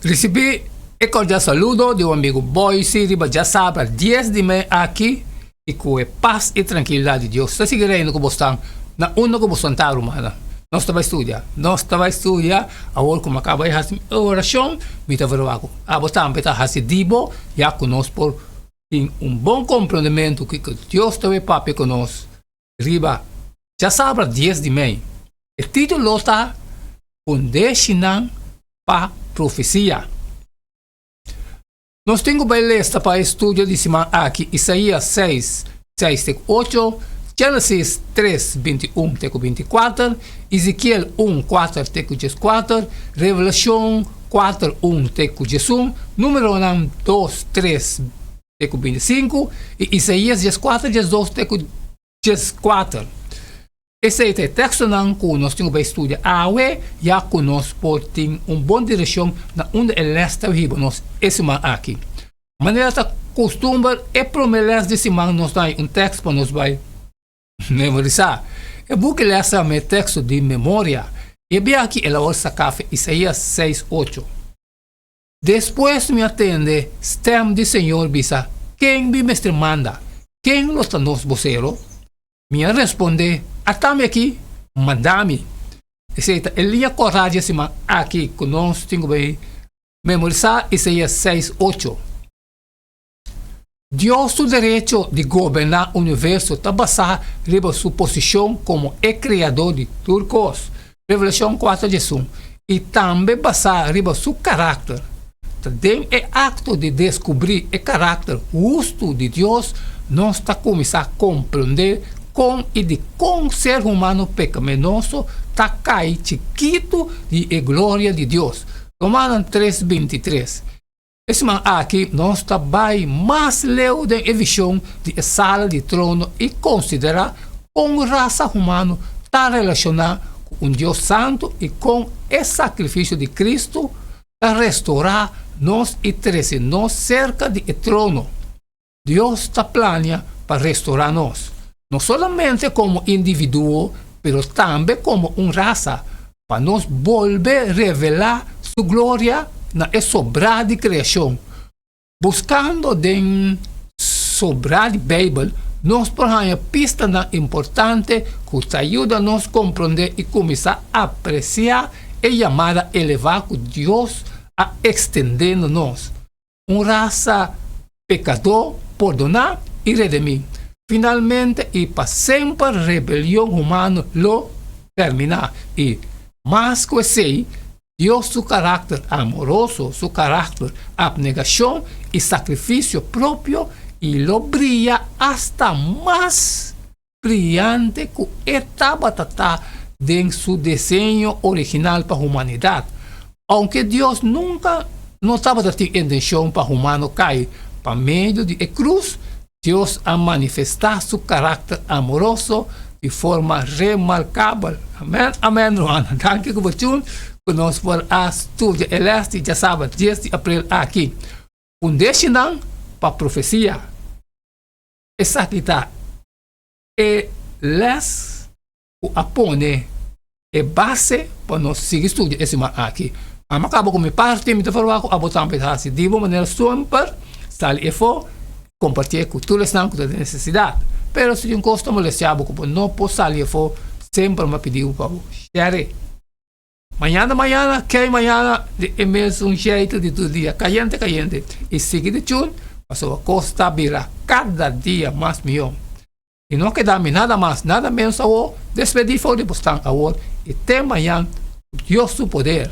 Recibí el cordial saludo de un amigo Boise, ya sabe, 10 de mes aquí, y con paz y tranquilidad de Dios. Se seguirá indo com você, na uno com você tá, romana. Nós estava a estudar, agora como acaba de fazer oração, me está vendo algo. A você também está fazendo dibo, já conosco por um bom compreendimento que Deus também papai conosco. Riba, já sabe, 10 de mes. O título está Condicionando para Profecia. Nós temos bem lista para estudo de semana aqui, Isaías 6, 8, Gênesis 3, 21, 24, Ezequiel 1, 4, 4, Revelação 4, 1, 1, número 2, 3, 25, e Isaías 4, 2, 4. Esse é o texto que nós temos para estudar. Já conosco por ter uma boa direção na onde ele está vivo, nós esse aqui. De maneira que costuma é promessa de semana nós temos um texto para nós vai memorizar. Eu vou ler esse texto de memória. E bem aqui ela vai sacar Isaías 6, 8. Depois me atende, stem do Senhor bisa, quem me mestre manda? Quem lo está nos vocero? Me responde, atame aqui, mandame. Aceita, ele ia coragem semana aqui conosco, tenho que memorizar Isaías 6, 8. Deus o direito de governar o universo está basado em sua posição como o criador de turcos, Revelação 4, 1, e também basado em seu caráter. Também é acto de descobrir o caráter justo de Deus, nós está começando a compreender com e de com ser humano pecaminoso está cai chiquito de glória de Deus. Romanos 3, 23. Esse aqui nós está bem mais leu da visão de sala de trono e considera como raça humana está relacionada com um Deus santo e com o sacrifício de Cristo para restaurar nós e trazer nós cerca do trono. Deus está planeando para restaurar nós. Não somente como indivíduo, mas também como uma raça, para nos volver a revelar sua glória na sobrada criação. Buscando em sobrada Bíblia, nós podemos pista importante que ajuda a nos compreender e começar a apreciar a chamada elevada que Deus a estendendo nós. Uma raça pecador, perdonar e redimir. Finalmente, e para sempre, a rebelião humana lo terminar. E, mais que sei, Deus, seu caráter amoroso, seu caráter abnegação e sacrifício próprio, e lo brilha hasta mais brilhante que estava em seu desenho original para a humanidade. Aunque Deus nunca não estava tendo intenção para o humano cair para meio de cruz, Deus a manifestar seu caráter amoroso de forma remarcável. Amém? Amém, Ruana. Danke por você. Nós vamos estudar este, já sabe, 10 de abril aqui. Condicionando para a profecia. Essa aqui está. E les o apone é base para nós seguir estudando esse aqui. Mas acabo com minha parte, me falou a botar de de maneira super, sali e for, compartilhar com todos os que têm necessidade. Pero se um custo molestado, como não posso sair e for, sempre me pediu para share. Mañana, que mañana, é mesmo jeito de todo dia, caliente. E seguir de chun, a sua costa virá cada dia mais melhor. E não queda-me nada mais, nada menos a despedir fora de postar a e até amanhã, Deus o poder.